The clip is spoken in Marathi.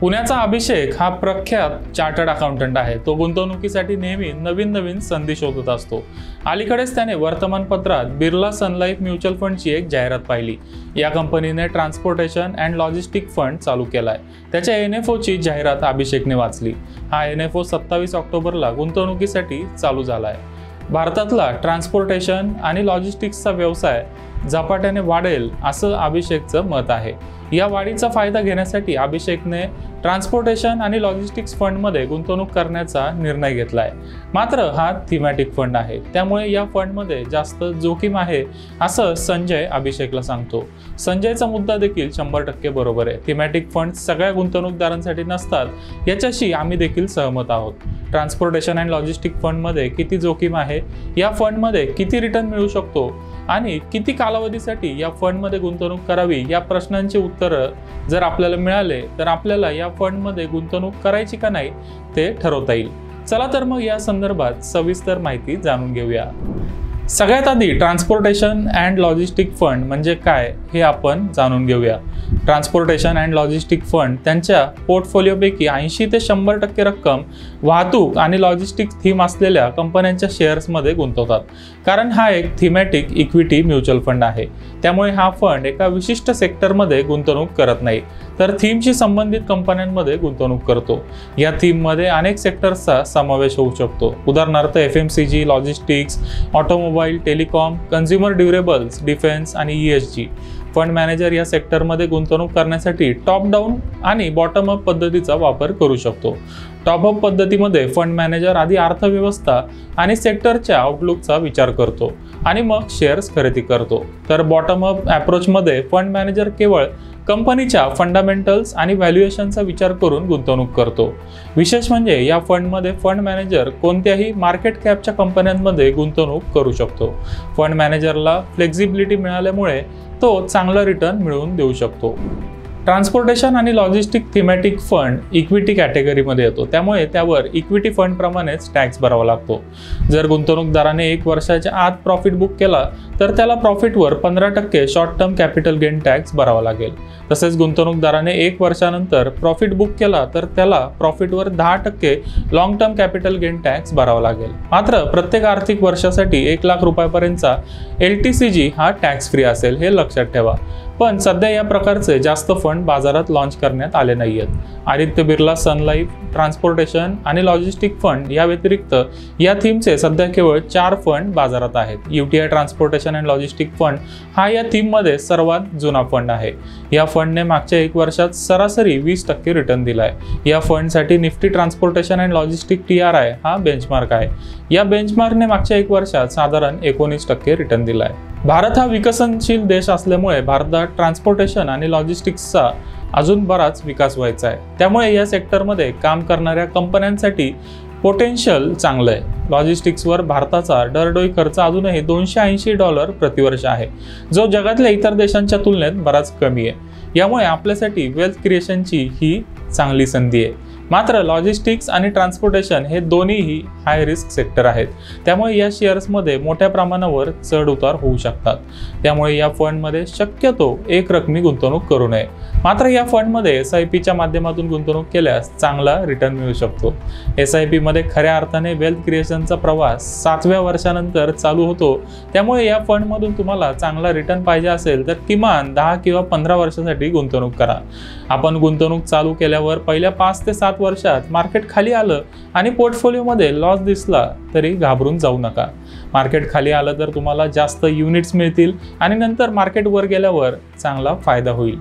पुण्याचा अभिषेक हा प्रख्यात चार्टर्ड अकाउंटंट आहे। तो गुंतवणुकीसाठी नेहमी नवीन शोध शोधत असतो। अलीकडेच त्याने वर्तमानपत्रात बिर्ला सन लाईफ म्युच्युअल फंडची एक जाहिरात पाहिली। या कंपनीने ट्रान्सपोर्टेशन अँड लॉजिस्टिक फंड चालू केलाय। त्याच्या एनएफओची जाहिरात अभिषेकने वाचली। हा एनएफओ 27 ऑक्टोबरला गुंतवणुकीसाठी चालू झालाय। भारतातला ट्रान्सपोर्टेशन आणि लॉजिस्टिक्सचा व्यवसाय झपाट्याने वाढेल असं अभिषेकचं मत आहे। या वाढीचा फायदा घेण्यासाठी अभिषेकने ट्रान्सपोर्टेशन आणि लॉजिस्टिक्स फंडमध्ये गुंतवणूक करण्याचा निर्णय घेतलाय। मात्र हा थीमॅटिक फंड आहे, त्यामुळे या फंडमध्ये जास्त जोखीम आहे असं संजय अभिषेकला सांगतो। संजयचा मुद्दा देखील 100% बरोबर आहे। थीमॅटिक फंड सगळ्या गुंतवणूकदारांसाठी नसतात, याच्याशी आम्ही देखील सहमत आहोत। ट्रान्सपोर्टेशन अँड लॉजिस्टिक फंडमध्ये किती जोखीम आहे, या फंडमध्ये किती रिटर्न मिळू शकतो आणि किती कालावधीसाठी या फंडमध्ये गुंतवणूक करावी, या प्रश्नांची उत्तरं जर आपल्याला मिळाले तर आपल्याला या फंडमध्ये गुंतवणूक करायची का नाही ते ठरवता येईल। चला तर मग या संदर्भात सविस्तर माहिती जाणून घेऊया। सगळ्यात आधी ट्रान्सपोर्टेशन अँड लॉजिस्टिक फंड म्हणजे काय हे आपण जाणून घेऊया। ट्रान्सपोर्टेशन अँड लॉजिस्टिक फंड त्यांच्या पोर्टफोलिओपैकी 80 ते 100% रक्कम वाहतूक आणि लॉजिस्टिक्स थीम असलेल्या कंपन्यांच्या शेअर्समध्ये गुंतवतात, कारण हा एक थीमॅटिक इक्विटी म्युच्युअल फंड आहे। त्यामुळे हा फंड एका विशिष्ट सेक्टरमध्ये गुंतवणूक करत नाही, तर थीमशी संबंधित कंपन्यांमध्ये गुंतवणूक करतो। या थीममध्ये अनेक सेक्टर्सचा समावेश होऊ शकतो, उदाहरणार्थ FMCG, logistics, automobile, telecom, consumer durables, defence आणि ESG। फंड मॅनेजर या सेक्टरमध्ये गुंतवणूक करण्यासाठी टॉप डाऊन आणि बॉटम अप पद्धतीचा वापर करू शकतो। टॉप अप पद्धतीमध्ये फंड मॅनेजर आधी अर्थव्यवस्था आणि सेक्टरच्या आउटलुकचा विचार करतो आणि मग शेअर्स खरेदी करतो, तर बॉटम अप अप्रोचमध्ये फंड मॅनेजर केवळ कंपनीच्या फंडामेंटल्स आणि व्हॅल्युएशनचा विचार करून गुंतवणूक करतो। विशेष म्हणजे या फंडमध्ये फंड मॅनेजर कोणत्याही मार्केट कॅपच्या कंपन्यांमध्ये गुंतवणूक करू शकतो। फंड मॅनेजरला फ्लेक्झिबिलिटी मिळाल्यामुळे तो चांगला रिटर्न मिळवून देऊ शकतो। ट्रान्सपोर्टेशन आणि लॉजिस्टिक थीमॅटिक फंड इक्विटी कॅटेगरीमध्ये येतो, त्यामुळे त्यावर इक्विटी फंड प्रमाणेच टॅक्स भरावा लागतो। जर गुंतवणूकदाराने 1 वर्षाच्या आत प्रॉफिट बुक केला तर त्याला प्रॉफिटवर 15% short term capital gain tax भरावा लागेल। तसेच गुंतवणूकदाराने 1 वर्षानंतर प्रॉफिट बुक केला तर त्याला प्रॉफिटवर 10% long term capital gain tax भरावा लागेल। मात्र प्रत्येक आर्थिक वर्षासाठी 1 लाख रुपयापर्यंतचा LTCG हा टॅक्स फ्री असेल, हे लक्षात ठेवा। पण सध्या या प्रकारचे जास्त फंड बाजारात लॉन्च करण्यात आले नाहीयेत। आदित्य बिर्ला सन लाईफ, ट्रान्सपोर्टेशन आणि लॉजिस्टिक फंड या व्यतिरिक्त या थीमचे सध्या केवळ 4 फंड बाजारात आहेत। UTI transportation and logistic fund हा या थीममध्ये सर्वात जुना फंड आहे। या फंडने मागच्या 1 वर्षात सरासरी 20% रिटर्न दिलाय। या फंडसाठी Nifty transportation and logistic TRI हा बेंचमार्क आहे। या बेंचमार्कने मागच्या 1 वर्षात साधारण 19% रिटर्न दिलाय। भारत हा विकसनशील देश असल्यामुळे भारतात ट्रान्सपोर्टेशन आणि लॉजिस्टिक्सचा अजून बराच विकास व्हायचा आहे। त्यामुळे या सेक्टरमध्ये काम करणाऱ्या कंपन्यांसाठी पोटेन्शियल चांगलं आहे। लॉजिस्टिक्सवर भारताचा दरडोई खर्च अजूनही $280 प्रतिवर्ष आहे, जो जगातल्या इतर देशांच्या तुलनेत बराच कमी आहे। यामुळे आपल्यासाठी वेल्थ क्रिएशनची ही चांगली संधी आहे। मात्र लॉजिस्टिक्स आणि ट्रान्सपोर्टेशन हे दोन्हीही हाय रिस्क सेक्टर आहेत, त्यामुळे या शेअर्समध्ये मोठ्या प्रमाणावर चढ उतार होऊ शकतात। त्यामुळे या फंडमध्ये शक्यतो एकरकमी गुंतवणूक करू नये। मात्र या फंडमध्ये SIPच्या माध्यमातून गुंतवणूक केल्यास चांगला रिटर्न मिळू शकतो। SIP मध्ये खऱ्या अर्थाने वेल्थ क्रिएशनचा प्रवास 7व्या वर्षानंतर चालू होतो। त्यामुळे या फंडमधून तुम्हाला चांगला रिटर्न पाहिजे असेल तर किमान 10 किंवा 15 वर्षांसाठी गुंतवणूक करा। आपण गुंतवणूक चालू केल्यावर पहिल्या 5 ते 7 वर्षात मार्केट खाली आलं आणि पोर्टफोलिओमध्ये लॉस दिसला तरी घाबरून जाऊ नका। मार्केट खाली आलं तर तुम्हाला जास्त युनिट्स मिळतील आणि नंतर मार्केट वर गेल्यावर चांगला फायदा होईल।